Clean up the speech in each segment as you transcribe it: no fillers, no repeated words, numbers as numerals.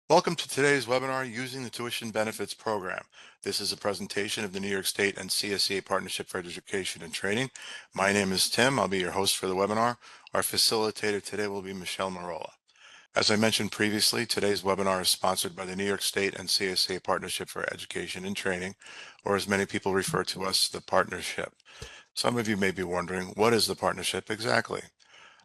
Welcome to today's webinar, Using the Tuition Benefits Program. This is a presentation of the New York State and CSEA Partnership for Education and Training. My name is Tim. I'll be your host for the webinar. Our facilitator today will be Michelle Marola. As I mentioned previously, today's webinar is sponsored by the New York State and CSEA Partnership for Education and Training, or as many people refer to us, the partnership. Some of you may be wondering, what is the partnership exactly?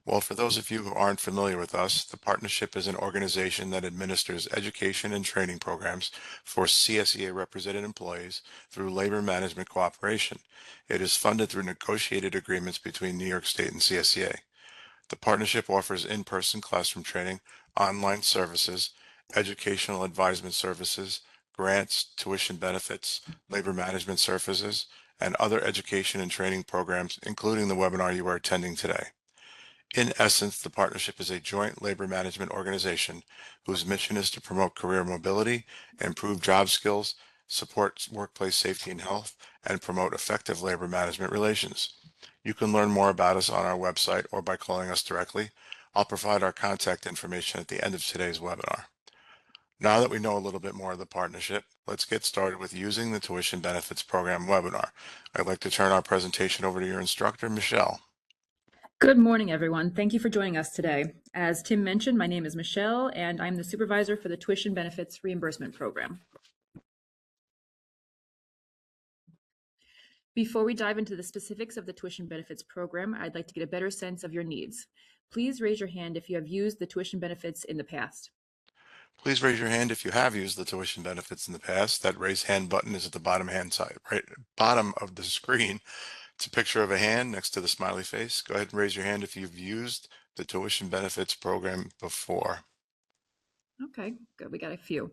Well, for those of you who aren't familiar with us, the partnership is an organization that administers education and training programs for CSEA-represented employees through labor management cooperation. It is funded through negotiated agreements between New York State and CSEA. The partnership offers in-person classroom training, online services, educational advisement services, grants, tuition benefits, labor management services, and other education and training programs, including the webinar you are attending today. In essence, the partnership is a joint labor management organization whose mission is to promote career mobility, improve job skills, support workplace safety and health, and promote effective labor management relations. You can learn more about us on our website or by calling us directly. I'll provide our contact information at the end of today's webinar. Now that we know a little bit more of the partnership, let's get started with Using the Tuition Benefits Program webinar. I'd like to turn our presentation over to your instructor, Michelle. Good morning, everyone. Thank you for joining us today. As Tim mentioned, my name is Michelle, and I'm the supervisor for the Tuition Benefits Reimbursement Program. Before we dive into the specifics of the Tuition Benefits Program, I'd like to get a better sense of your needs. Please raise your hand if you have used the tuition benefits in the past. Please raise your hand if you have used the tuition benefits in the past. That raise hand button is at the bottom hand side, right bottom of the screen. It's a picture of a hand next to the smiley face. Go ahead and raise your hand if you've used the tuition benefits program before. Okay, good. We got a few.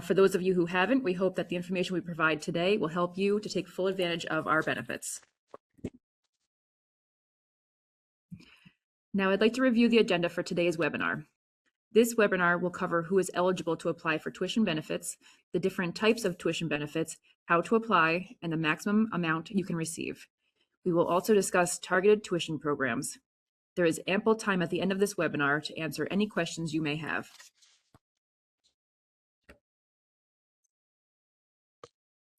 For those of you who haven't, we hope that the information we provide today will help you to take full advantage of our benefits. Now, I'd like to review the agenda for today's webinar. This webinar will cover who is eligible to apply for tuition benefits, the different types of tuition benefits, how to apply, and the maximum amount you can receive. We will also discuss targeted tuition programs. There is ample time at the end of this webinar to answer any questions you may have.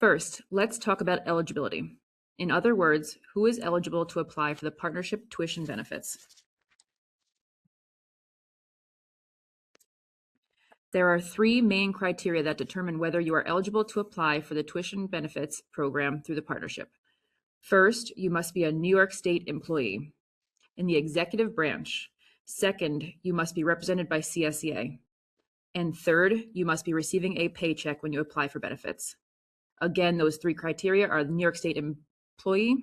First, let's talk about eligibility. In other words, who is eligible to apply for the partnership tuition benefits? There are three main criteria that determine whether you are eligible to apply for the tuition benefits program through the partnership. First, you must be a New York State employee in the executive branch. Second, you must be represented by CSEA. And third, you must be receiving a paycheck when you apply for benefits. Again, those three criteria are the New York State employee,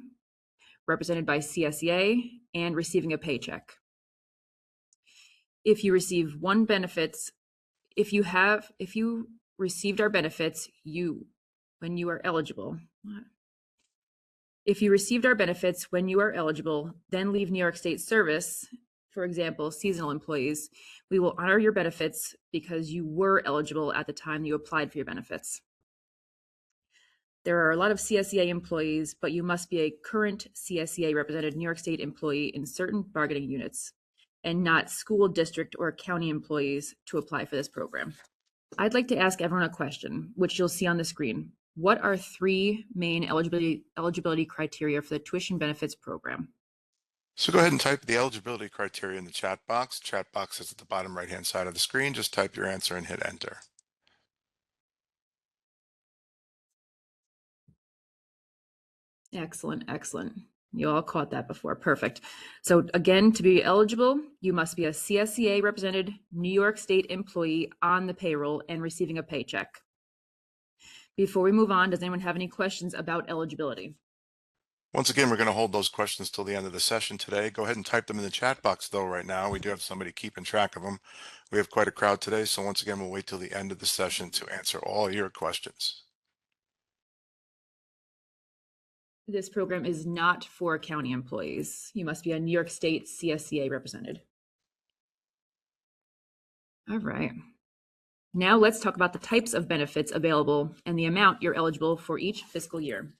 represented by CSEA, and receiving a paycheck. If you receive if you received our benefits, when you are eligible. If you received our benefits when you are eligible, then leave New York State service, for example, seasonal employees, we will honor your benefits because you were eligible at the time you applied for your benefits. There are a lot of CSEA employees, but you must be a current CSEA-represented New York State employee in certain bargaining units, and not school district or county employees to apply for this program. I'd like to ask everyone a question, which you'll see on the screen. What are three main eligibility criteria for the tuition benefits program? So go ahead and type the eligibility criteria in the chat box. Chat box is at the bottom right-hand side of the screen. Just type your answer and hit enter. Excellent, excellent. You all caught that before. Perfect. So again, to be eligible, you must be a CSEA represented New York State employee on the payroll and receiving a paycheck. Before we move on, does anyone have any questions about eligibility? Once again, we're going to hold those questions till the end of the session today. Go ahead and type them in the chat box though right now. We do have somebody keeping track of them. We have quite a crowd today, so once again, we'll wait till the end of the session to answer all your questions. This program is not for county employees. You must be a New York State CSEA represented. All right. Now let's talk about the types of benefits available and the amount you're eligible for each fiscal year.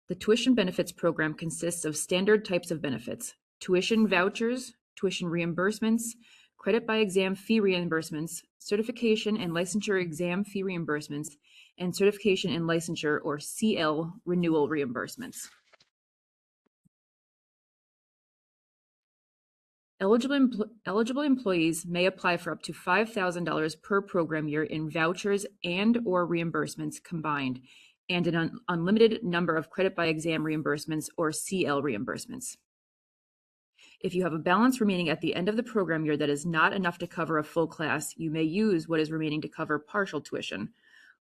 The tuition benefits program consists of standard types of benefits: tuition vouchers, tuition reimbursements, credit by exam fee reimbursements, certification and licensure exam fee reimbursements, and certification and licensure or CL renewal reimbursements. Eligible employees may apply for up to $5,000 per program year in vouchers and/or reimbursements combined, and an unlimited number of credit by exam reimbursements or CL reimbursements. If you have a balance remaining at the end of the program year that is not enough to cover a full class, you may use what is remaining to cover partial tuition.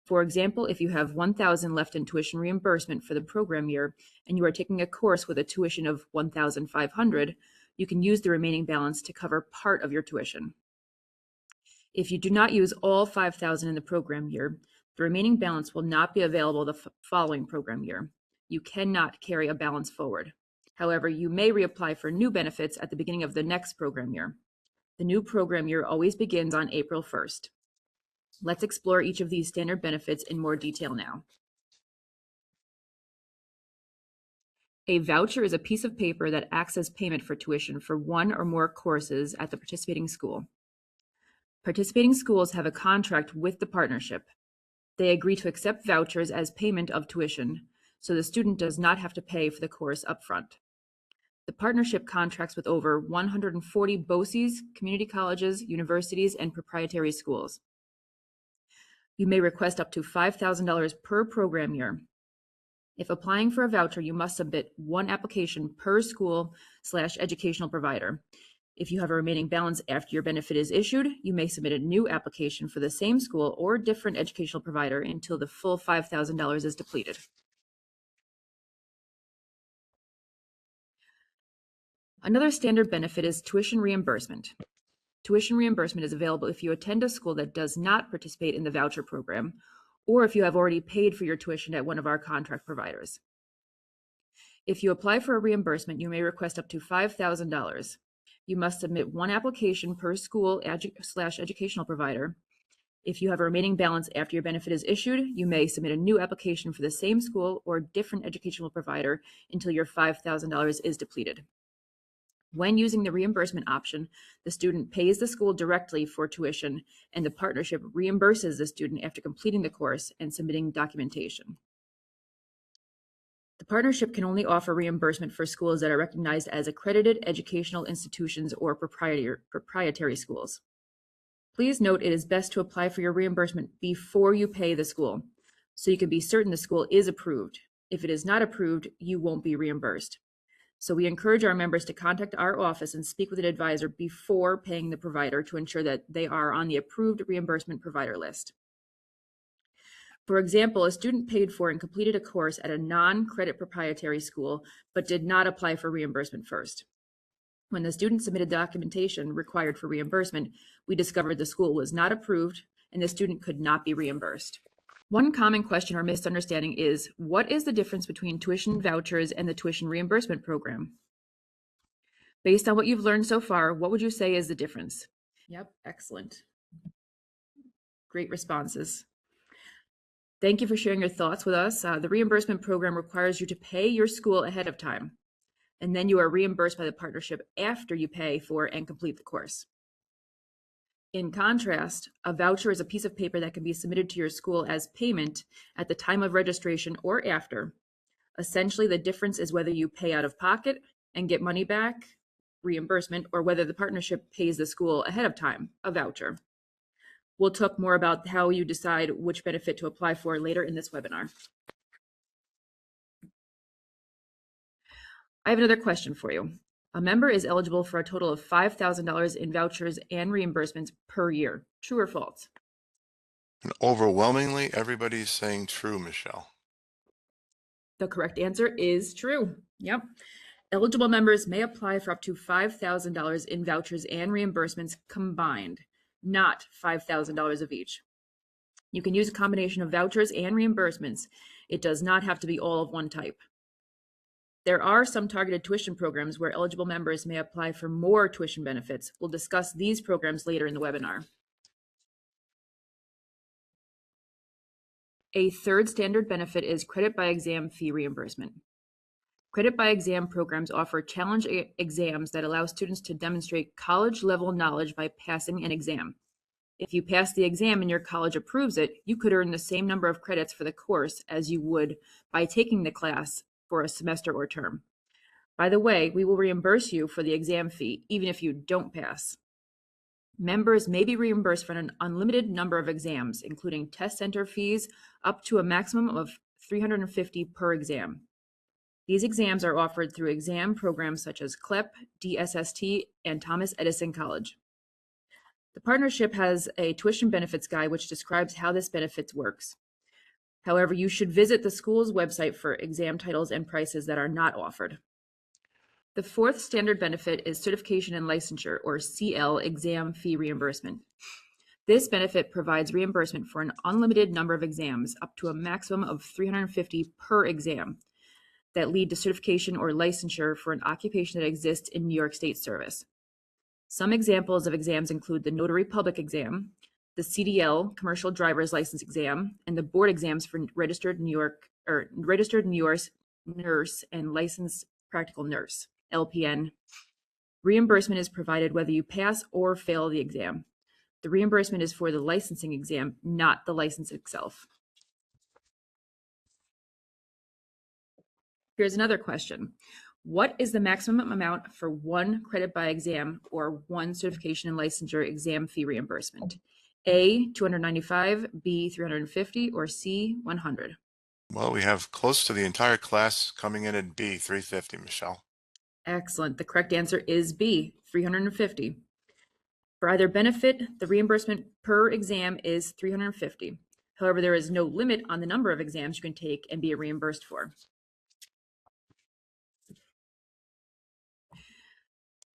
For example, if you have $1,000 left in tuition reimbursement for the program year and you are taking a course with a tuition of $1,500, you can use the remaining balance to cover part of your tuition. If you do not use all $5,000 in the program year, the remaining balance will not be available the following program year. You cannot carry a balance forward. However, you may reapply for new benefits at the beginning of the next program year. The new program year always begins on April 1st. Let's explore each of these standard benefits in more detail now. A voucher is a piece of paper that acts as payment for tuition for one or more courses at the participating school. Participating schools have a contract with the partnership. They agree to accept vouchers as payment of tuition, so the student does not have to pay for the course upfront. The partnership contracts with over 140 BOCES, community colleges, universities, and proprietary schools. You may request up to $5,000 per program year. If applying for a voucher, you must submit one application per school/educational provider. If you have a remaining balance after your benefit is issued, you may submit a new application for the same school or different educational provider until the full $5,000 is depleted. Another standard benefit is tuition reimbursement. Tuition reimbursement is available if you attend a school that does not participate in the voucher program, or if you have already paid for your tuition at one of our contract providers. If you apply for a reimbursement, you may request up to $5,000. You must submit one application per school/educational provider. If you have a remaining balance after your benefit is issued, you may submit a new application for the same school or different educational provider until your $5,000 is depleted. When using the reimbursement option, the student pays the school directly for tuition, and the partnership reimburses the student after completing the course and submitting documentation. The partnership can only offer reimbursement for schools that are recognized as accredited educational institutions or proprietary schools. Please note it is best to apply for your reimbursement before you pay the school, so you can be certain the school is approved. If it is not approved, you won't be reimbursed. So we encourage our members to contact our office and speak with an advisor before paying the provider to ensure that they are on the approved reimbursement provider list. For example, a student paid for and completed a course at a non-credit proprietary school, but did not apply for reimbursement first. When the student submitted documentation required for reimbursement, we discovered the school was not approved and the student could not be reimbursed. One common question or misunderstanding is, what is the difference between tuition vouchers and the tuition reimbursement program? Based on what you've learned so far, what would you say is the difference? Yep, excellent. Great responses. Thank you for sharing your thoughts with us. The reimbursement program requires you to pay your school ahead of time, and then you are reimbursed by the partnership after you pay for and complete the course. In contrast, a voucher is a piece of paper that can be submitted to your school as payment at the time of registration or after. Essentially, the difference is whether you pay out of pocket and get money back, reimbursement, or whether the partnership pays the school ahead of time, a voucher. We'll talk more about how you decide which benefit to apply for later in this webinar. I have another question for you. A member is eligible for a total of $5,000 in vouchers and reimbursements per year. True or false? And overwhelmingly, everybody's saying true, Michelle. The correct answer is true. Yep. Eligible members may apply for up to $5,000 in vouchers and reimbursements combined, not $5,000 of each. You can use a combination of vouchers and reimbursements. It does not have to be all of one type. There are some targeted tuition programs where eligible members may apply for more tuition benefits. We'll discuss these programs later in the webinar. A third standard benefit is credit by exam fee reimbursement. Credit by exam programs offer challenge exams that allow students to demonstrate college-level knowledge by passing an exam. If you pass the exam and your college approves it, you could earn the same number of credits for the course as you would by taking the class for a semester or term. By the way, we will reimburse you for the exam fee, even if you don't pass. Members may be reimbursed for an unlimited number of exams, including test center fees up to a maximum of $350 per exam. These exams are offered through exam programs such as CLEP, DSST, and Thomas Edison College. The partnership has a tuition benefits guide which describes how this benefits works. However, you should visit the school's website for exam titles and prices that are not offered. The fourth standard benefit is certification and licensure, or CL, exam fee reimbursement. This benefit provides reimbursement for an unlimited number of exams, up to a maximum of 350 per exam, that lead to certification or licensure for an occupation that exists in New York State service. Some examples of exams include the Notary Public exam, the CDL, Commercial Driver's License exam, and the board exams for registered New York nurse and licensed practical nurse, LPN. Reimbursement is provided whether you pass or fail the exam. The reimbursement is for the licensing exam, not the license itself. Here's another question. What is the maximum amount for one credit by exam or one certification and licensure exam fee reimbursement? A, $295, B, $350, or C, $100? Well, we have close to the entire class coming in at B, 350, Michelle. Excellent. The correct answer is B, $350. For either benefit, the reimbursement per exam is $350. However, there is no limit on the number of exams you can take and be reimbursed for.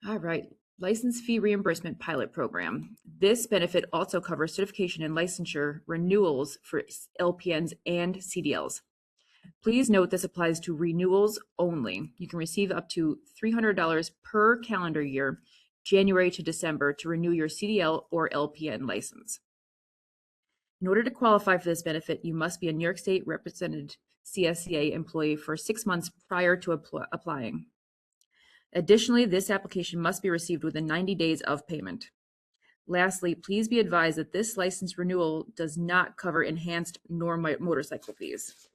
All right, license fee reimbursement pilot program. This benefit also covers certification and licensure renewals for LPNs and CDLs. Please note this applies to renewals only. You can receive up to $300 per calendar year, January to December, to renew your CDL or LPN license. In order to qualify for this benefit, you must be a New York State represented CSEA employee for 6 months prior to applying. Additionally, this application must be received within 90 days of payment. Lastly, please be advised that this license renewal does not cover enhanced nor motorcycle fees.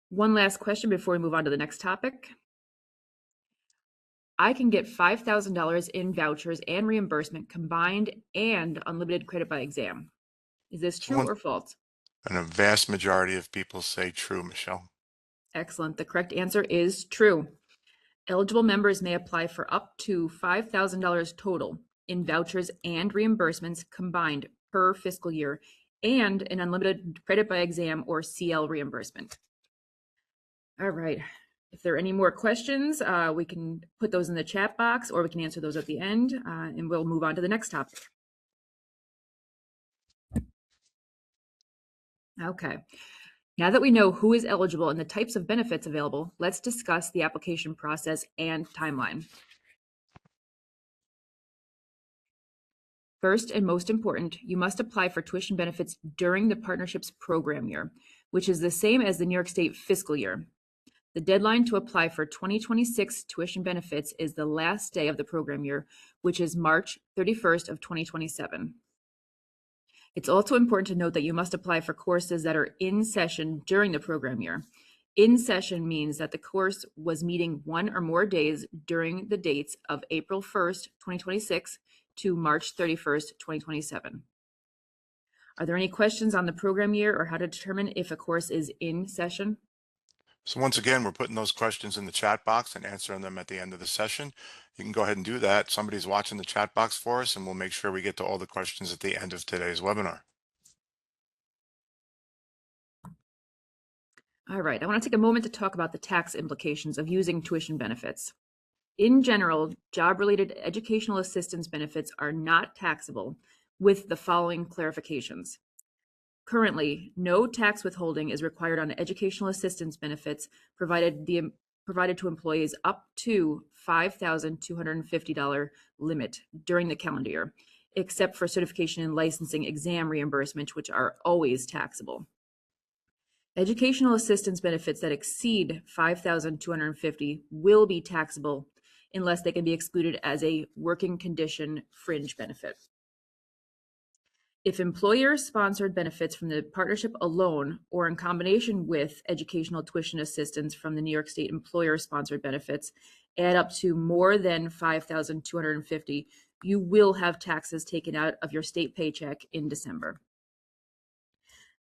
One last question before we move on to the next topic. I can get $5,000 in vouchers and reimbursement combined and unlimited credit by exam. Is this true or false? And a vast majority of people say true, Michelle. Excellent. The correct answer is true. Eligible members may apply for up to $5,000 total in vouchers and reimbursements combined per fiscal year and an unlimited credit by exam or CL reimbursement. All right. If there are any more questions, we can put those in the chat box or we can answer those at the end, and we'll move on to the next topic. Okay. Now that we know who is eligible and the types of benefits available, let's discuss the application process and timeline. First and most important, you must apply for tuition benefits during the partnership's program year, which is the same as the New York State fiscal year. The deadline to apply for 2026 tuition benefits is the last day of the program year, which is March 31st of 2027. It's also important to note that you must apply for courses that are in session during the program year. In session means that the course was meeting one or more days during the dates of April 1st, 2026 to March 31st, 2027. Are there any questions on the program year or how to determine if a course is in session? So once again, we're putting those questions in the chat box and answering them at the end of the session. You can go ahead and do that. Somebody's watching the chat box for us, and we'll make sure we get to all the questions at the end of today's webinar. All right, I want to take a moment to talk about the tax implications of using tuition benefits. In general, job-related educational assistance benefits are not taxable, with the following clarifications. Currently, no tax withholding is required on educational assistance benefits provided to employees up to $5,250 limit during the calendar year, except for certification and licensing exam reimbursement, which are always taxable. Educational assistance benefits that exceed $5,250 will be taxable unless they can be excluded as a working condition fringe benefit. If employer-sponsored benefits from the partnership alone or in combination with educational tuition assistance from the New York State employer-sponsored benefits add up to more than $5,250, you will have taxes taken out of your state paycheck in December.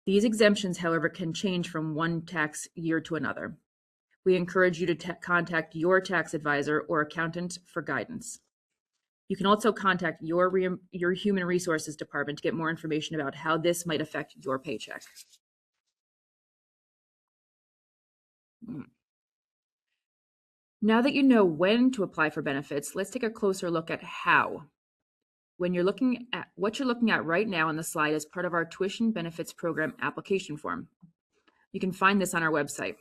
These exemptions, however, can change from one tax year to another. We encourage you to contact your tax advisor or accountant for guidance. You can also contact your Human Resources Department to get more information about how this might affect your paycheck. Now that you know when to apply for benefits, let's take a closer look at how. When you're looking at what you're looking at right now on the slide is part of our Tuition Benefits Program application form. You can find this on our website.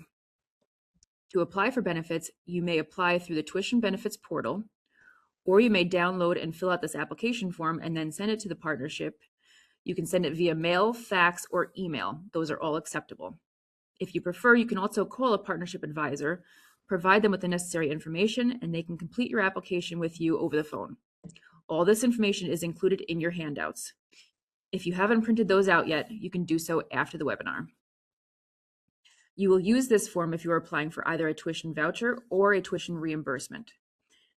To apply for benefits, you may apply through the Tuition Benefits portal, or you may download and fill out this application form and then send it to the partnership. You can send it via mail, fax, or email. Those are all acceptable. If you prefer, you can also call a partnership advisor, provide them with the necessary information, and they can complete your application with you over the phone. All this information is included in your handouts. If you haven't printed those out yet, you can do so after the webinar. You will use this form if you are applying for either a tuition voucher or a tuition reimbursement.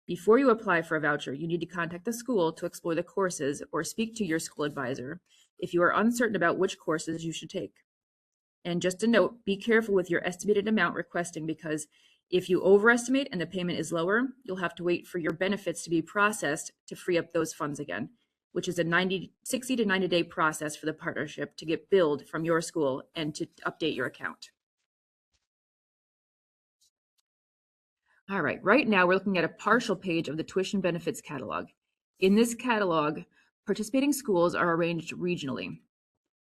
Before you apply for a voucher, you need to contact the school to explore the courses or speak to your school advisor if you are uncertain about which courses you should take. And just a note, be careful with your estimated amount requesting, because if you overestimate and the payment is lower, you'll have to wait for your benefits to be processed to free up those funds again, which is a 60 to 90-day process for the partnership to get billed from your school and to update your account. All right, right now we're looking at a partial page of the tuition benefits catalog. In this catalog, participating schools are arranged regionally.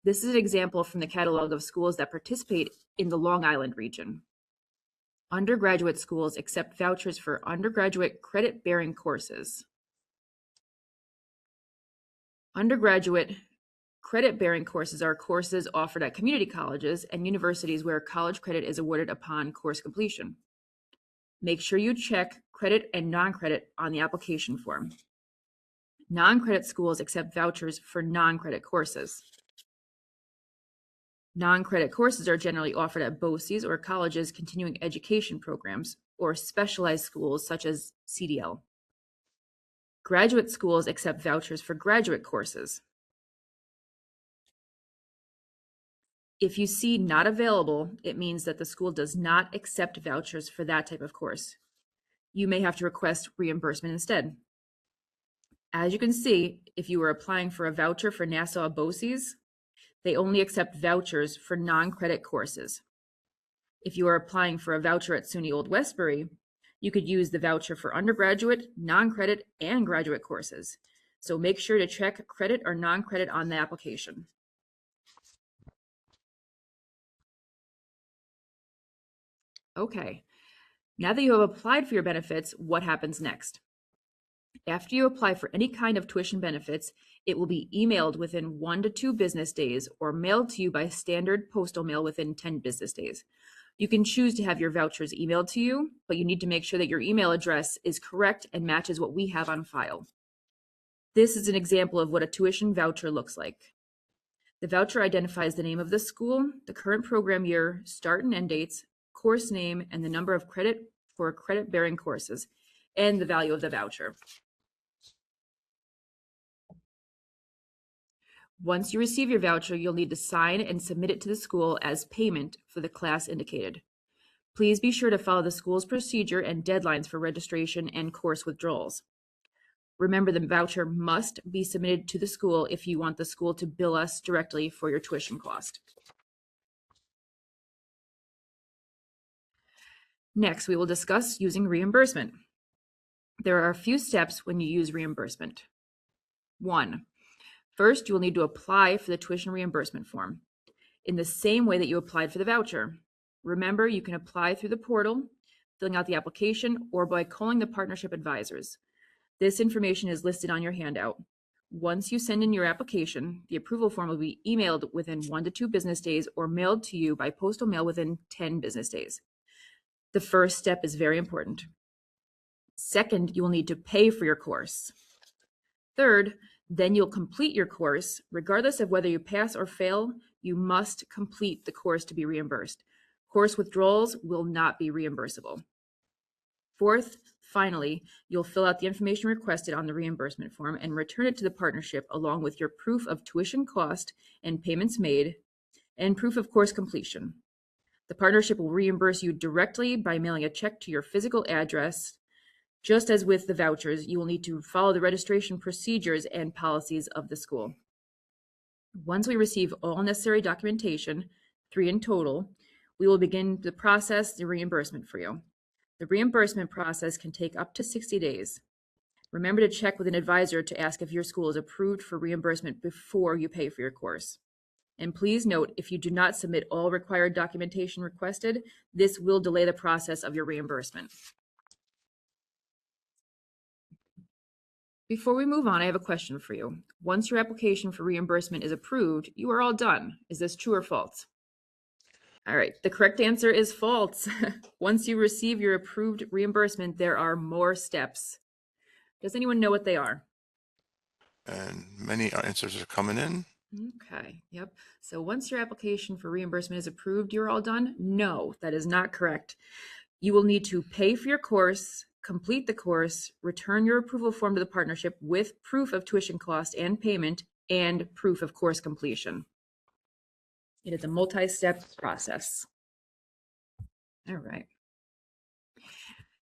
This is an example from the catalog of schools that participate in the Long Island region. Undergraduate schools accept vouchers for undergraduate credit-bearing courses. Undergraduate credit-bearing courses are courses offered at community colleges and universities where college credit is awarded upon course completion. Make sure you check credit and non-credit on the application form. Non-credit schools accept vouchers for non-credit courses. Non-credit courses are generally offered at BOCES or colleges' continuing education programs or specialized schools such as CDL. Graduate schools accept vouchers for graduate courses. If you see not available, it means that the school does not accept vouchers for that type of course. You may have to request reimbursement instead. As you can see, if you are applying for a voucher for Nassau BOCES, they only accept vouchers for non-credit courses. If you are applying for a voucher at SUNY Old Westbury, you could use the voucher for undergraduate, non-credit, and graduate courses. So make sure to check credit or non-credit on the application. Okay, now that you have applied for your benefits, what happens next? After you apply for any kind of tuition benefits, it will be emailed within 1 to 2 business days or mailed to you by standard postal mail within 10 business days. You can choose to have your vouchers emailed to you, but you need to make sure that your email address is correct and matches what we have on file. This is an example of what a tuition voucher looks like. The voucher identifies the name of the school, the current program year, start and end dates, course name, and the number of credit for credit-bearing courses, and the value of the voucher. Once you receive your voucher, you'll need to sign and submit it to the school as payment for the class indicated. Please be sure to follow the school's procedure and deadlines for registration and course withdrawals. Remember, the voucher must be submitted to the school if you want the school to bill us directly for your tuition cost. Next, we will discuss using reimbursement. There are a few steps when you use reimbursement. 1. First, you will need to apply for the tuition reimbursement form in the same way that you applied for the voucher. Remember, you can apply through the portal, filling out the application, or by calling the partnership advisors. This information is listed on your handout. Once you send in your application, the approval form will be emailed within 1 to 2 business days or mailed to you by postal mail within 10 business days. The first step is very important. Second, you will need to pay for your course. Third, then you'll complete your course. Regardless of whether you pass or fail, you must complete the course to be reimbursed. Course withdrawals will not be reimbursable. Fourth, finally, you'll fill out the information requested on the reimbursement form and return it to the partnership along with your proof of tuition cost and payments made and proof of course completion. The partnership will reimburse you directly by mailing a check to your physical address. Just as with the vouchers, you will need to follow the registration procedures and policies of the school. Once we receive all necessary documentation, 3 in total, we will begin the process, the reimbursement for you. The reimbursement process can take up to 60 days. Remember to check with an advisor to ask if your school is approved for reimbursement before you pay for your course. And please note, if you do not submit all required documentation requested, this will delay the process of your reimbursement. Before we move on, I have a question for you. Once your application for reimbursement is approved, you are all done. Is this true or false? All right, the correct answer is false. Once you receive your approved reimbursement, there are more steps. Does anyone know what they are? And many answers are coming in. Okay, yep. So once your application for reimbursement is approved, you're all done? No, that is not correct. You will need to pay for your course, complete the course, return your approval form to the partnership with proof of tuition cost and payment, and proof of course completion. It is a multi-step process. All right.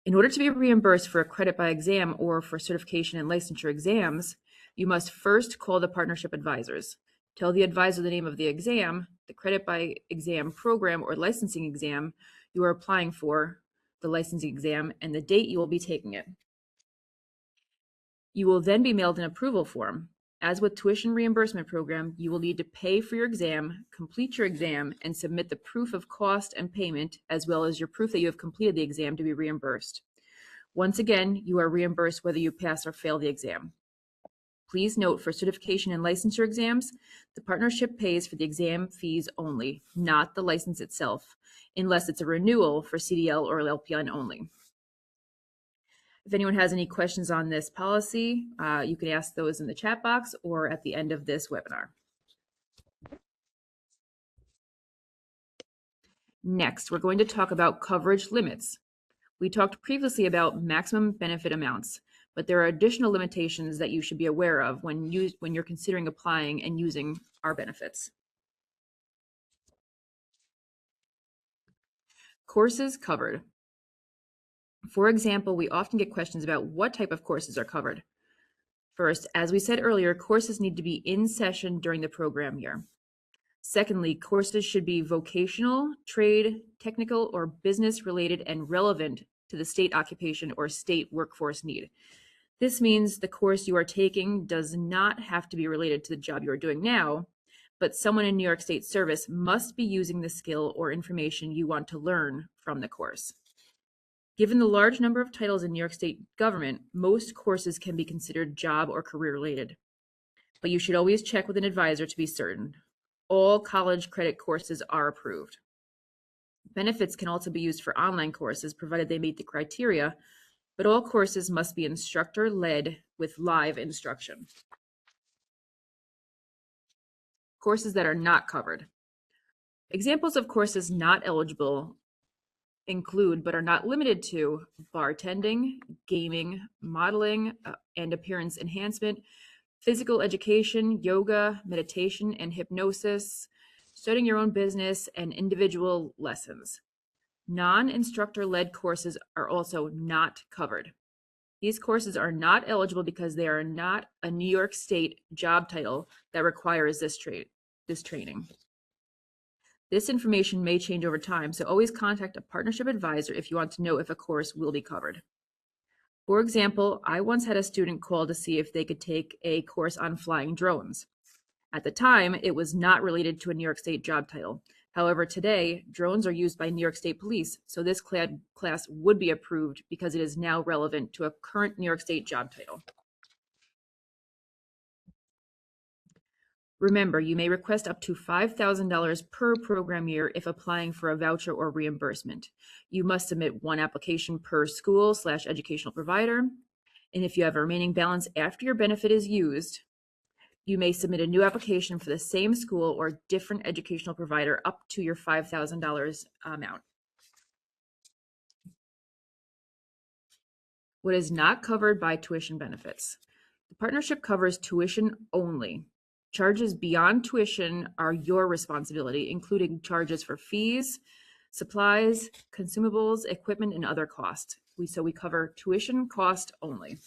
In order to be reimbursed for a credit by exam or for certification and licensure exams, you must first call the partnership advisors. Tell the advisor the name of the exam, the credit by exam program or licensing exam you are applying for, the licensing exam, and the date you will be taking it. You will then be mailed an approval form. As with tuition reimbursement program, you will need to pay for your exam, complete your exam, and submit the proof of cost and payment, as well as your proof that you have completed the exam to be reimbursed. Once again, you are reimbursed whether you pass or fail the exam. Please note, for certification and licensure exams, the partnership pays for the exam fees only, not the license itself, unless it's a renewal for CDL or LPN only. If anyone has any questions on this policy, you can ask those in the chat box or at the end of this webinar. Next, we're going to talk about coverage limits. We talked previously about maximum benefit amounts, but there are additional limitations that you should be aware of when you're considering applying and using our benefits. Courses covered. For example, we often get questions about what type of courses are covered. First, as we said earlier, courses need to be in session during the program year. Secondly, courses should be vocational, trade, technical, or business related and relevant to the state occupation or state workforce need. This means the course you are taking does not have to be related to the job you are doing now, but someone in New York State service must be using the skill or information you want to learn from the course. Given the large number of titles in New York State government, most courses can be considered job or career related, but you should always check with an advisor to be certain. All college credit courses are approved. Benefits can also be used for online courses, provided they meet the criteria, but all courses must be instructor-led with live instruction. Courses that are not covered. Examples of courses not eligible include, but are not limited to, bartending, gaming, modeling, and appearance enhancement, physical education, yoga, meditation, and hypnosis, starting your own business, and individual lessons. Non-instructor-led courses are also not covered. These courses are not eligible because they are not a New York State job title that requires this training. This information may change over time, so always contact a partnership advisor if you want to know if a course will be covered. For example, I once had a student call to see if they could take a course on flying drones. At the time, it was not related to a New York State job title. However, today, drones are used by New York State Police, so this class would be approved because it is now relevant to a current New York State job title. Remember, you may request up to $5,000 per program year if applying for a voucher or reimbursement. You must submit one application per school/educational provider. And if you have a remaining balance after your benefit is used, you may submit a new application for the same school or different educational provider up to your $5,000 amount. What is not covered by tuition benefits? The partnership covers tuition only. Charges beyond tuition are your responsibility, including charges for fees, supplies, consumables, equipment, and other costs. So we cover tuition cost only.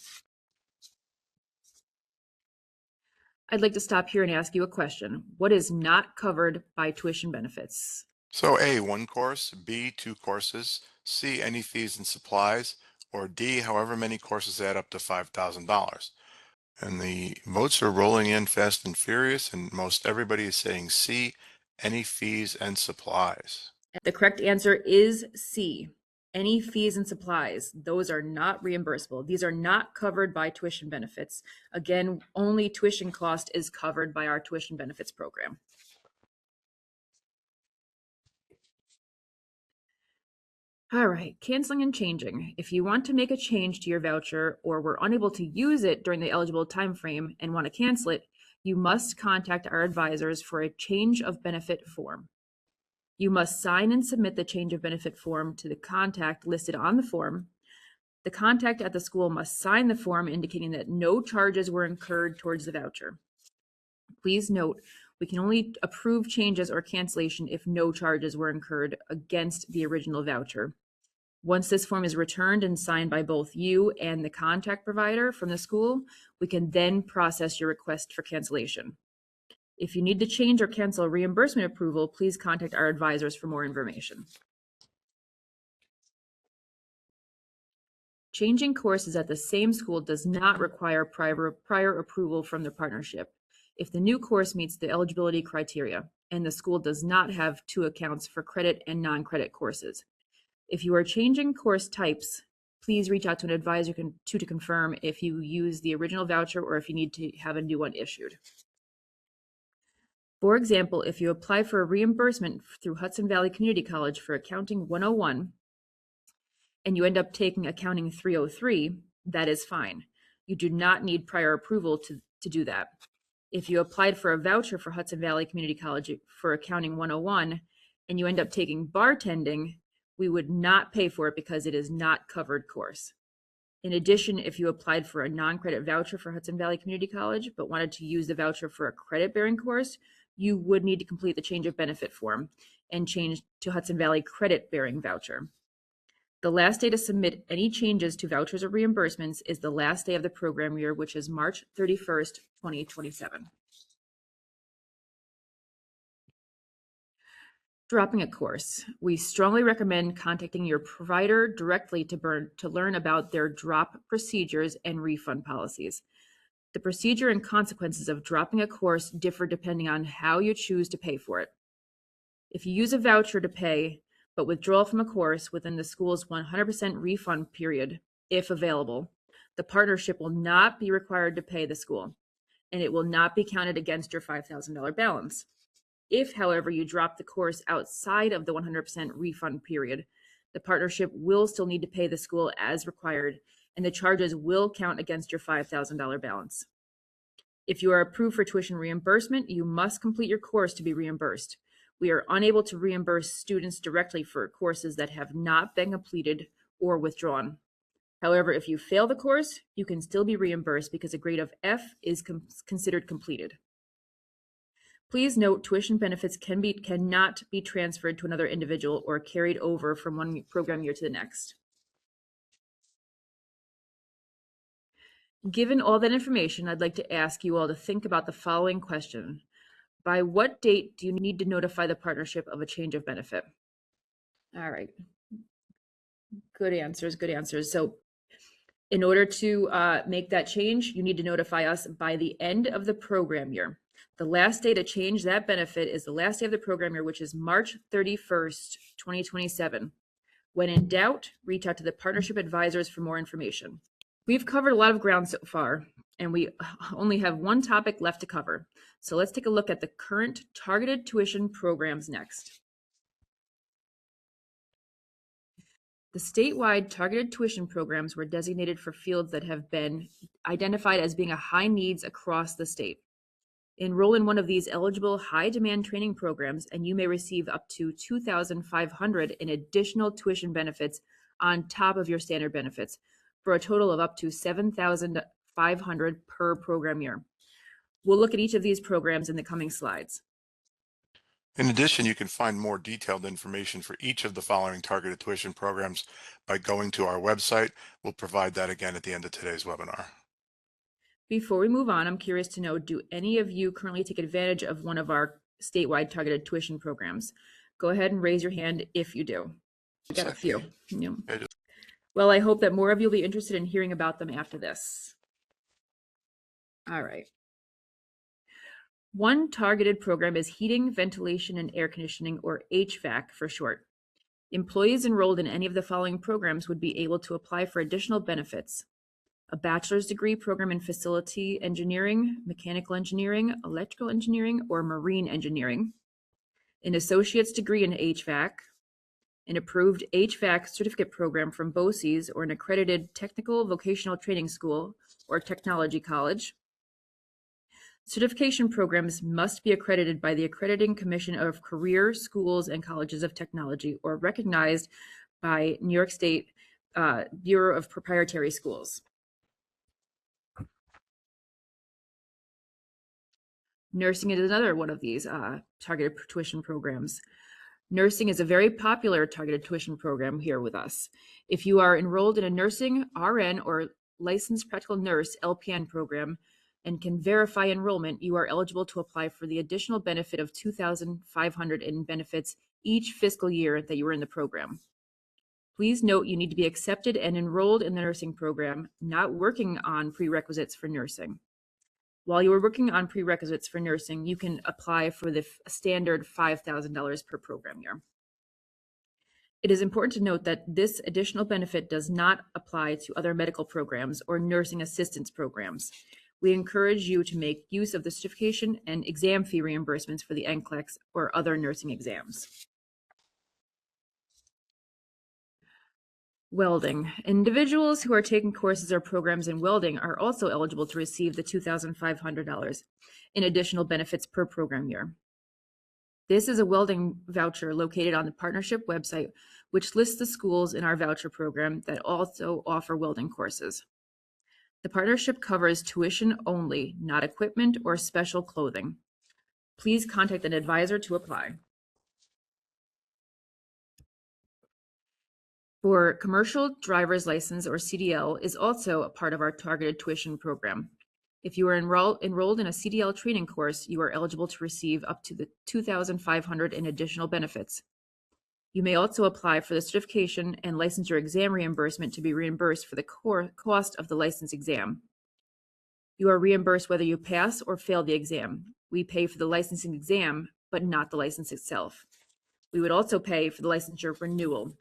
I'd like to stop here and ask you a question. What is not covered by tuition benefits? So A, one course, B, two courses, C, any fees and supplies, or D, however many courses add up to $5,000. And the votes are rolling in fast and furious, and most everybody is saying C, any fees and supplies. The correct answer is C. Any fees and supplies, those are not reimbursable. These are not covered by tuition benefits. Again, only tuition cost is covered by our tuition benefits program. All right, canceling and changing. If you want to make a change to your voucher or were unable to use it during the eligible time frame and want to cancel it, you must contact our advisors for a change of benefit form. You must sign and submit the change of benefit form to the contact listed on the form. The contact at the school must sign the form indicating that no charges were incurred towards the voucher. Please note, we can only approve changes or cancellation if no charges were incurred against the original voucher. Once this form is returned and signed by both you and the contact provider from the school, we can then process your request for cancellation. If you need to change or cancel a reimbursement approval, please contact our advisors for more information. Changing courses at the same school does not require prior approval from the partnership if the new course meets the eligibility criteria and the school does not have two accounts for credit and non-credit courses. If you are changing course types, please reach out to an advisor to confirm if you use the original voucher or if you need to have a new one issued. For example, if you apply for a reimbursement through Hudson Valley Community College for Accounting 101 and you end up taking Accounting 303, that is fine. You do not need prior approval to do that. If you applied for a voucher for Hudson Valley Community College for Accounting 101 and you end up taking bartending, we would not pay for it because it is not covered course. In addition, if you applied for a non-credit voucher for Hudson Valley Community College but wanted to use the voucher for a credit-bearing course, you would need to complete the change of benefit form and change to Hudson Valley credit-bearing voucher. The last day to submit any changes to vouchers or reimbursements is the last day of the program year, which is March 31st, 2027. Dropping a course. We strongly recommend contacting your provider directly to learn about their drop procedures and refund policies. The procedure and consequences of dropping a course differ depending on how you choose to pay for it. If you use a voucher to pay, but withdraw from a course within the school's 100% refund period, if available, the partnership will not be required to pay the school, and it will not be counted against your $5,000 balance. If, however, you drop the course outside of the 100% refund period, the partnership will still need to pay the school as required, and the charges will count against your $5,000 balance. If you are approved for tuition reimbursement, you must complete your course to be reimbursed. We are unable to reimburse students directly for courses that have not been completed or withdrawn. However, if you fail the course, you can still be reimbursed because a grade of F is considered completed. Please note, tuition benefits cannot be transferred to another individual or carried over from one program year to the next. Given all that information, I'd like to ask you all to think about the following question. By what date do you need to notify the partnership of a change of benefit? All right. Good answers, good answers. So in order to make that change, you need to notify us by the end of the program year. The last day to change that benefit is the last day of the program year, which is March 31st, 2027. When in doubt, reach out to the partnership advisors for more information. We've covered a lot of ground so far, and we only have one topic left to cover. So let's take a look at the current targeted tuition programs next. The statewide targeted tuition programs were designated for fields that have been identified as being a high needs across the state. Enroll in one of these eligible high-demand training programs, and you may receive up to $2,500 in additional tuition benefits on top of your standard benefits, for a total of up to $7,500 per program year. We'll look at each of these programs in the coming slides. In addition, you can find more detailed information for each of the following targeted tuition programs by going to our website. We'll provide that again at the end of today's webinar. Before we move on, I'm curious to know, do any of you currently take advantage of one of our statewide targeted tuition programs? Go ahead and raise your hand if you do. We got a few. Yeah. Well, I hope that more of you will be interested in hearing about them after this. All right. One targeted program is heating, ventilation, and air conditioning, or HVAC for short. Employees enrolled in any of the following programs would be able to apply for additional benefits: a bachelor's degree program in facility engineering, mechanical engineering, electrical engineering, or marine engineering, an associate's degree in HVAC, an approved HVAC certificate program from BOCES or an accredited technical vocational training school or technology college. Certification programs must be accredited by the Accrediting Commission of Career Schools and Colleges of Technology, or recognized by New York State Bureau of Proprietary Schools. Nursing is another one of these targeted tuition programs. Nursing is a very popular targeted tuition program here with us. If you are enrolled in a nursing, RN, or licensed practical nurse, LPN program, and can verify enrollment, you are eligible to apply for the additional benefit of $2,500 in benefits each fiscal year that you are in the program. Please note you need to be accepted and enrolled in the nursing program, not working on prerequisites for nursing. While you are working on prerequisites for nursing, you can apply for the standard $5,000 per program year. It is important to note that this additional benefit does not apply to other medical programs or nursing assistance programs. We encourage you to make use of the certification and exam fee reimbursements for the NCLEX or other nursing exams. Welding. Individuals who are taking courses or programs in welding are also eligible to receive the $2,500 in additional benefits per program year. This is a welding voucher located on the partnership website, which lists the schools in our voucher program that also offer welding courses. The partnership covers tuition only, not equipment or special clothing. Please contact an advisor to apply. For commercial driver's license, or CDL, is also a part of our targeted tuition program. If you are enrolled in a CDL training course, you are eligible to receive up to the $2,500 in additional benefits. You may also apply for the certification and licensure exam reimbursement to be reimbursed for the cost of the license exam. You are reimbursed whether you pass or fail the exam. We pay for the licensing exam, but not the license itself. We would also pay for the licensure renewal.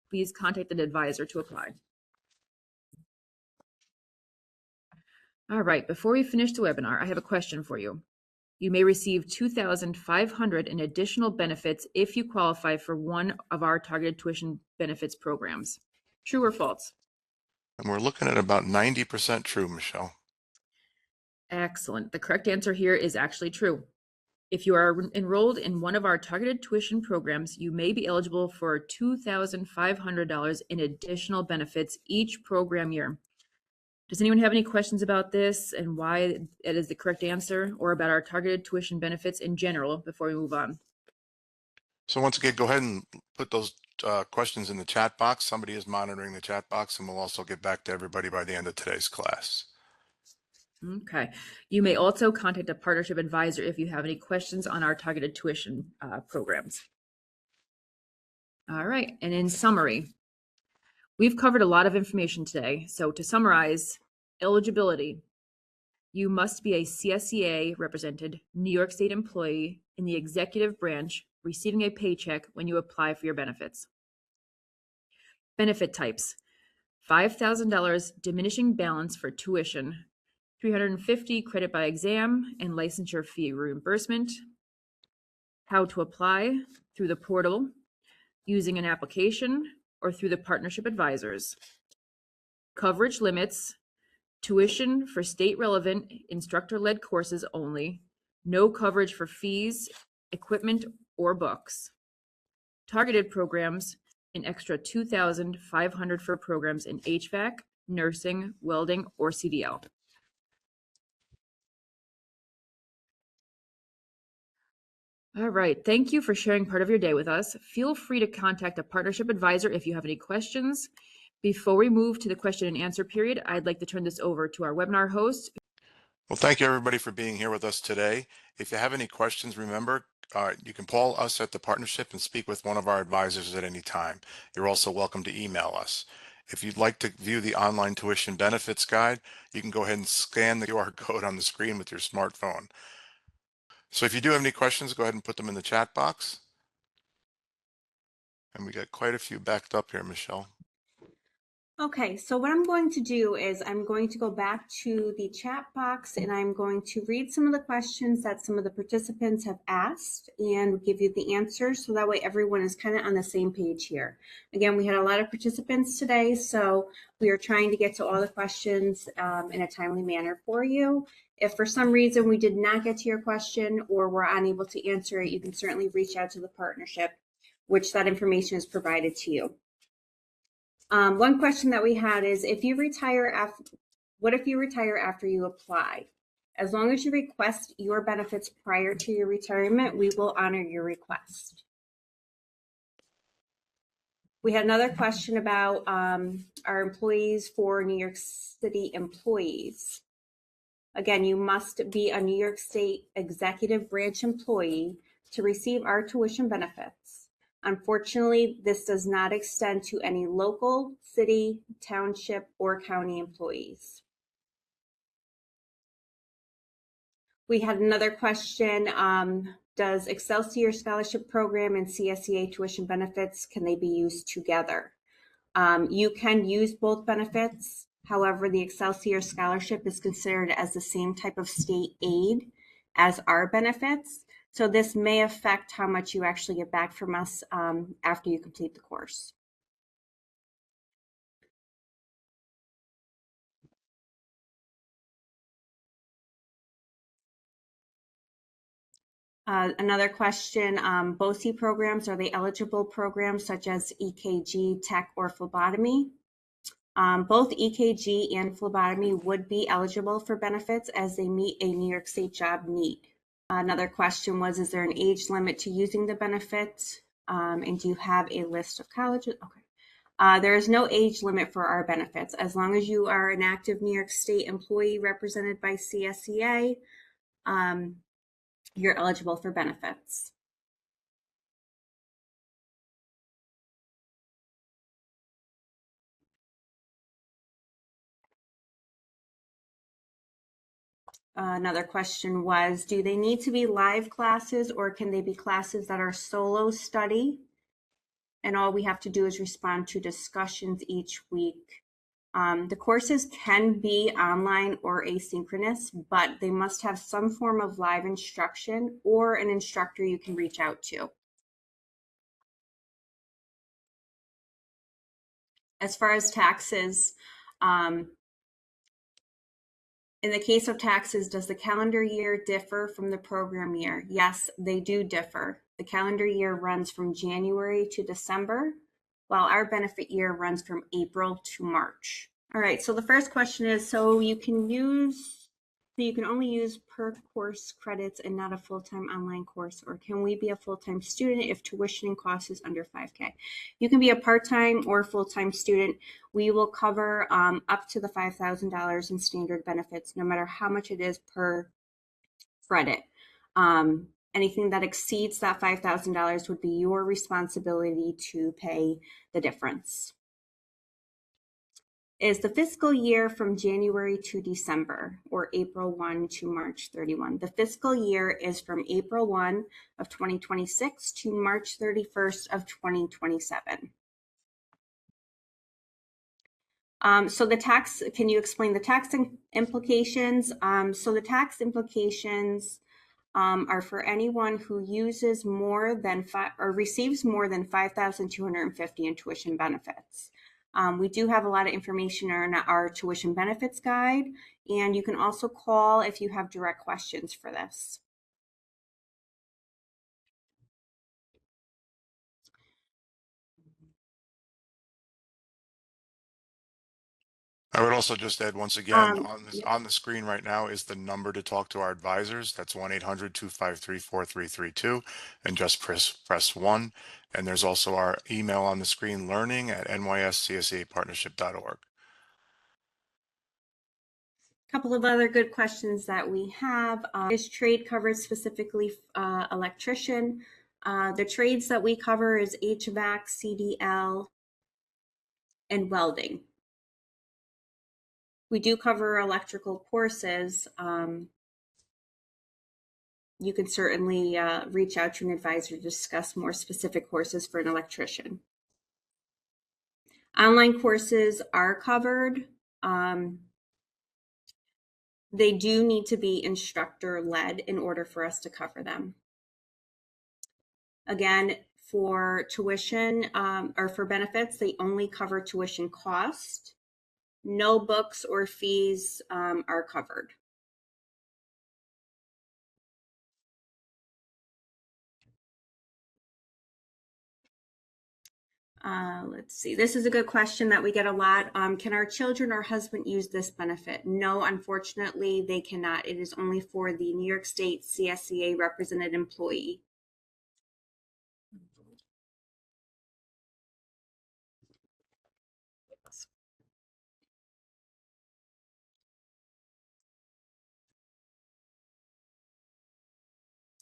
Please contact an advisor to apply. All right, before we finish the webinar, I have a question for you. You may receive $2,500 in additional benefits if you qualify for one of our targeted tuition benefits programs. True or false? And we're looking at about 90% true, Michelle. Excellent. The correct answer here is actually true. If you are enrolled in one of our targeted tuition programs, you may be eligible for $2,500 in additional benefits each program year. Does anyone have any questions about this and why it is the correct answer, or about our targeted tuition benefits in general before we move on? So once again, go ahead and put those questions in the chat box. Somebody is monitoring the chat box, and we'll also get back to everybody by the end of today's class. Okay. You may also contact a partnership advisor if you have any questions on our targeted tuition programs. All right. And in summary, we've covered a lot of information today. So to summarize, eligibility: you must be a CSEA-represented New York State employee in the executive branch receiving a paycheck when you apply for your benefits. Benefit types: $5,000 diminishing balance for tuition, $350 credit by exam and licensure fee reimbursement. How to apply: through the portal, using an application, or through the partnership advisors. Coverage limits: tuition for state-relevant instructor-led courses only. No coverage for fees, equipment, or books. Targeted programs: an extra $2,500 for programs in HVAC, nursing, welding, or CDL. All right, thank you for sharing part of your day with us. Feel free to contact a partnership advisor if you have any questions. Before we move to the question and answer period, I'd like to turn this over to our webinar host. Well, thank you everybody for being here with us today. If you have any questions, remember, you can call us at the partnership and speak with one of our advisors at any time. You're also welcome to email us. If you'd like to view the online tuition benefits guide, you can go ahead and scan the QR code on the screen with your smartphone. So if you do have any questions, go ahead and put them in the chat box. And we got quite a few backed up here, Michelle. Okay, so what I'm going to do is I'm going to go back to the chat box and I'm going to read some of the questions that some of the participants have asked and give you the answers, so that way everyone is kind of on the same page here. Again, we had a lot of participants today, so we are trying to get to all the questions in a timely manner for you. If for some reason we did not get to your question or were unable to answer it, you can certainly reach out to the partnership, which that information is provided to you. One question that we had is, what if you retire after you apply? As long as you request your benefits prior to your retirement, we will honor your request. We had another question about our employees for New York City employees. Again, you must be a New York State executive branch employee to receive our tuition benefits. Unfortunately, this does not extend to any local, city, township, or county employees. We had another question. Does Excelsior Scholarship Program and CSEA tuition benefits, can they be used together? You can use both benefits. However, the Excelsior Scholarship is considered as the same type of state aid as our benefits. So this may affect how much you actually get back from us after you complete the course. Another question, BOCE programs, are they eligible programs such as EKG, tech, or phlebotomy? Both EKG and phlebotomy would be eligible for benefits as they meet a New York State job need. Another question was, is there an age limit to using the benefits? And do you have a list of colleges? Okay. There is no age limit for our benefits. As long as you are an active New York State employee represented by CSEA, you're eligible for benefits. Another question was, do they need to be live classes or can they be classes that are solo study? And all we have to do is respond to discussions each week. The courses can be online or asynchronous, but they must have some form of live instruction or an instructor you can reach out to. As far as taxes, in the case of taxes, does the calendar year differ from the program year? Yes, they do differ. The calendar year runs from January to December, while our benefit year runs from April to March. All right, so the first question is, so you can only use per course credits and not a full-time online course, or can we be a full-time student if tuition and cost is under $5,000? You can be a part-time or full-time student. We will cover up to the $5,000 in standard benefits, no matter how much it is per credit. Anything that exceeds that $5,000 would be your responsibility to pay the difference. Is the fiscal year from January to December or April 1 to March 31? The fiscal year is from April 1 of 2026 to March 31st of 2027. So the tax, can you explain the tax implications? So the tax implications are for anyone who uses more than or receives more than 5,250 in tuition benefits. We do have a lot of information in our tuition benefits guide, and you can also call if you have direct questions for this. I would also just add, once again, on this, Yep. on the screen right now is the number to talk to our advisors. That's 1-800-253-4332, and just press 1. And there's also our email on the screen, learning@nyscseapartnership.org. Couple of other good questions that we have. Is trade covered specifically electrician? The trades that we cover is HVAC, CDL, and welding. We do cover electrical courses. You can certainly reach out to an advisor to discuss more specific courses for an electrician. Online courses are covered. They do need to be instructor led in order for us to cover them. Again, for tuition or for benefits, they only cover tuition cost. No books or fees are covered. Let's see. This is a good question that we get a lot. Can our children or husband use this benefit? No, unfortunately, they cannot. It is only for the New York State CSEA-represented employee.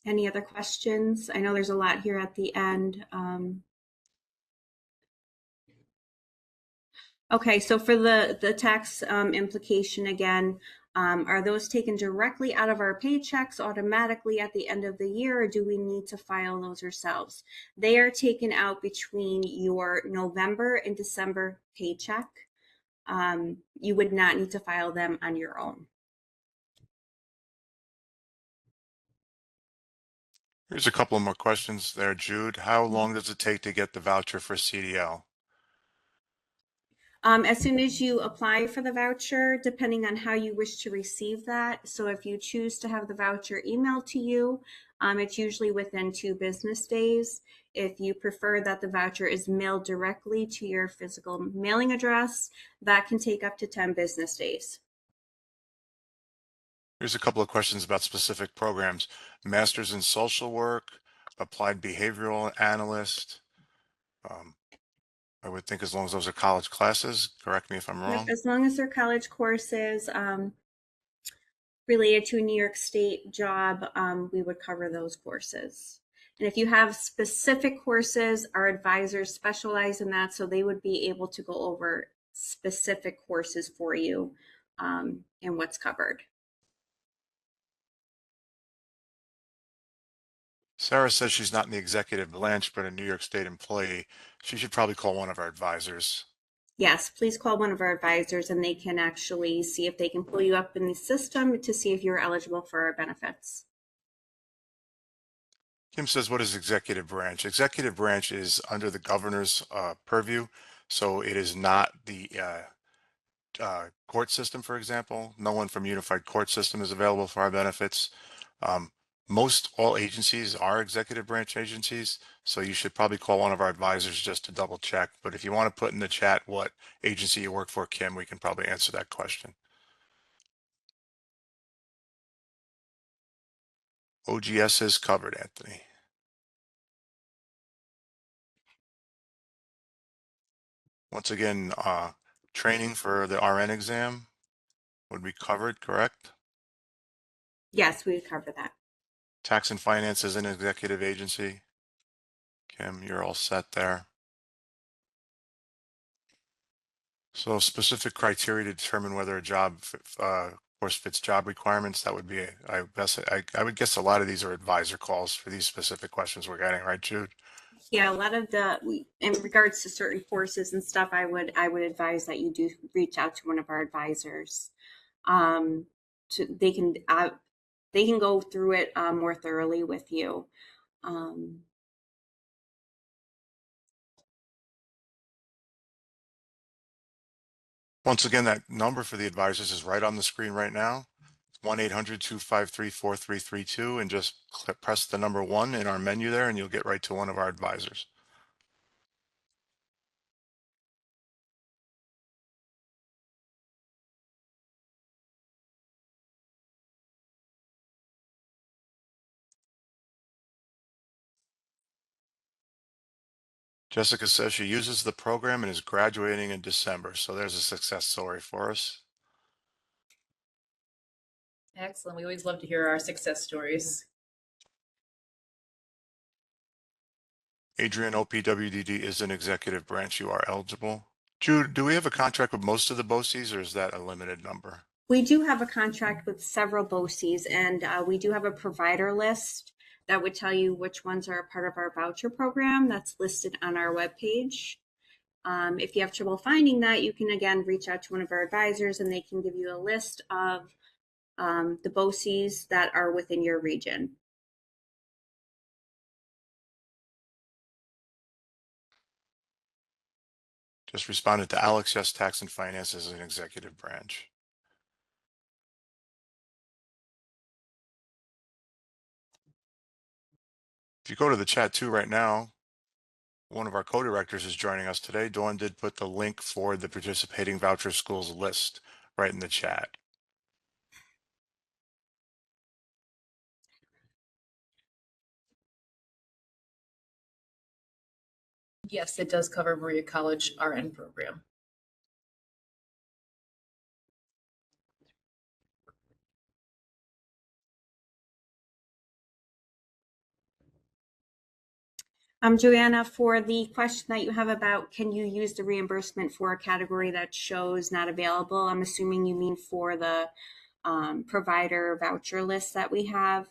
Any other questions? I know there's a lot here at the end. Okay, so for the tax implication again, are those taken directly out of our paychecks automatically at the end of the year, or do we need to file those ourselves? They are taken out between your November and December paycheck. You would not need to file them on your own. Here's a couple more questions there, Jude. How long does it take to get the voucher for CDL? As soon as you apply for the voucher, depending on how you wish to receive that. So if you choose to have the voucher emailed to you, it's usually within 2 business days. If you prefer that the voucher is mailed directly to your physical mailing address, that can take up to 10 business days. Here's a couple of questions about specific programs. Masters in Social Work, Applied Behavioral Analyst. I would think as long as those are college classes. Correct me if I'm Yep, wrong. as long as they're college courses related to a New York State job, we would cover those courses. And if you have specific courses, our advisors specialize in that, so they would be able to go over specific courses for you and what's covered. Sarah says she's not in the executive branch, but a New York State employee. She should probably call one of our advisors. Yes, please call one of our advisors and they can actually see if they can pull you up in the system to see if you're eligible for our benefits. Kim says, what is executive branch? Executive branch is under the governor's purview. So it is not the court system, for example. No one from unified court system is available for our benefits. Most all agencies are executive branch agencies, so you should probably call one of our advisors just to double check. But if you want to put in the chat what agency you work for, Kim, we can probably answer that question. OGS is covered, Anthony. Once again, training for the RN exam would be covered, correct? Yes, we would cover that. Tax and finance is an executive agency. Kim, you're all set there. So specific criteria to determine whether a job course fits job requirements, that would be, I would guess a lot of these are advisor calls for these specific questions we're getting, right, Jude? Yeah, a lot of in regards to certain courses and stuff, I would advise that you do reach out to one of our advisors. Um, they can go through it more thoroughly with you. Um, Once again, that number for the advisors is right on the screen right now. 1-800-253-4332, and just press the number 1 in our menu there and you'll get right to one of our advisors. Jessica says she uses the program and is graduating in December. So there's a success story for us. Excellent. We always love to hear our success stories. Adrian, OPWDD is an executive branch. You are eligible. Jude, do we have a contract with most of the BOCES or is that a limited number? we do have a contract with several BOCES, and we do have a provider list that would tell you which ones are a part of our voucher program that's listed on our webpage. If you have trouble finding that, you can again reach out to one of our advisors and they can give you a list of the BOCES that are within your region. Just responded to Alex. Yes, tax and finance is an executive branch. If you go to the chat too right now, one of our co-directors is joining us today. Dawn did put the link for the participating voucher schools list right in the chat. Yes, it does cover Berea College RN program. Joanna, for the question that you have about can you use the reimbursement for a category that shows not available, I'm assuming you mean for the provider voucher list that we have.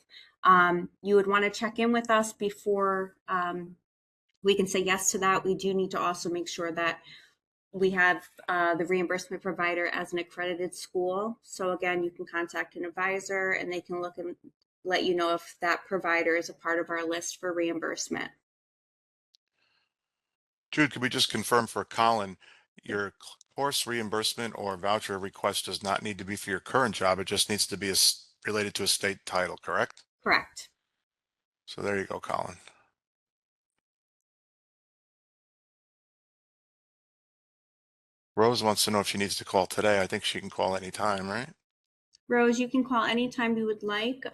You would want to check in with us before we can say yes to that. We do need to also make sure that we have the reimbursement provider as an accredited school. So again, you can contact an advisor and they can look and let you know if that provider is a part of our list for reimbursement. Jude, could we just confirm for Colin, your course reimbursement or voucher request does not need to be for your current job. It just needs to be related to a state title, correct? Correct. So there you go, Colin. Rose wants to know if she needs to call today. I think she can call anytime, right? Rose, you can call anytime you would like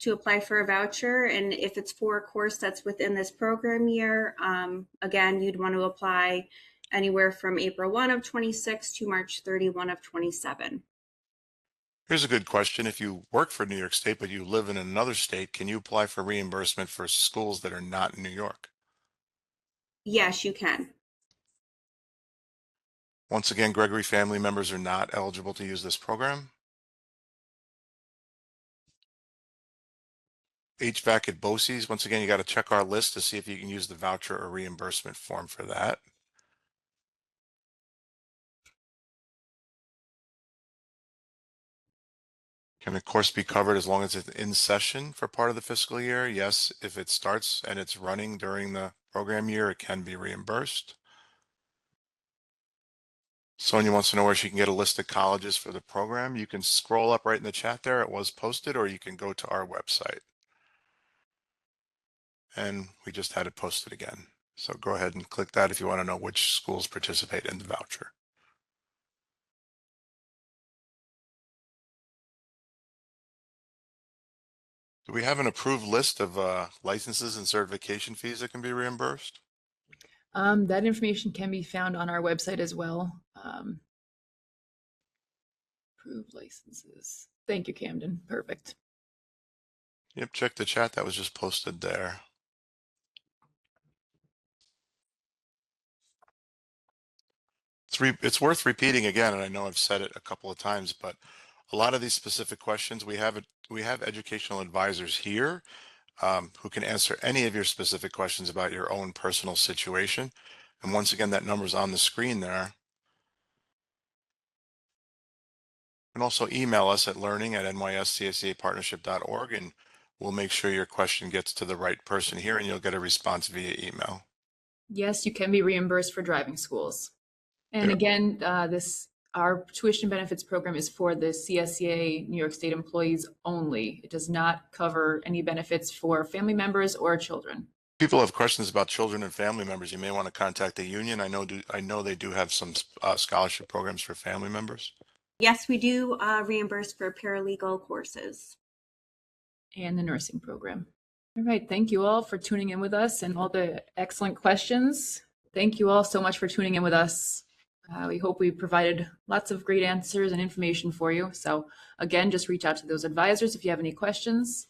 to apply for a voucher. And if it's for a course that's within this program year, again, you'd want to apply anywhere from April 1 of 26 to March 31 of 27. Here's a good question. If you work for New York State, but you live in another state, can you apply for reimbursement for schools that are not in New York? Yes, you can. Once again, Gregory family members are not eligible to use this program. HVAC at BOCES, once again, you got to check our list to see if you can use the voucher or reimbursement form for that. Can the course be covered as long as it's in session for part of the fiscal year? Yes, if it starts and it's running during the program year, it can be reimbursed. Sonia wants to know where she can get a list of colleges for the program. You can scroll up right in the chat there. It was posted, or you can go to our website. And we just had it posted again. So go ahead and click that if you want to know which schools participate in the voucher. Do we have an approved list of licenses and certification fees that can be reimbursed? That information can be found on our website as well. Approved licenses. Thank you, Camden. Perfect. Yep, check the chat. That was just posted there. It's worth repeating again, and I know I've said it a couple of times, but a lot of these specific questions, we have educational advisors here who can answer any of your specific questions about your own personal situation. And once again, that number's on the screen there. And also email us at learning@nyscseapartnership.org, and we'll make sure your question gets to the right person here, and you'll get a response via email. Yes, you can be reimbursed for driving schools. And There. again, our tuition benefits program is for the CSEA New York State employees only. It does not cover any benefits for family members or children. People have questions about children and family members. You may want to contact the union. I know they do have some scholarship programs for family members. Yes, we do reimburse for paralegal courses. And the nursing program. All right, thank you all for tuning in with us and all the excellent questions. Thank you all so much for tuning in with us. We hope we provided lots of great answers and information for you. So again, just reach out to those advisors if you have any questions.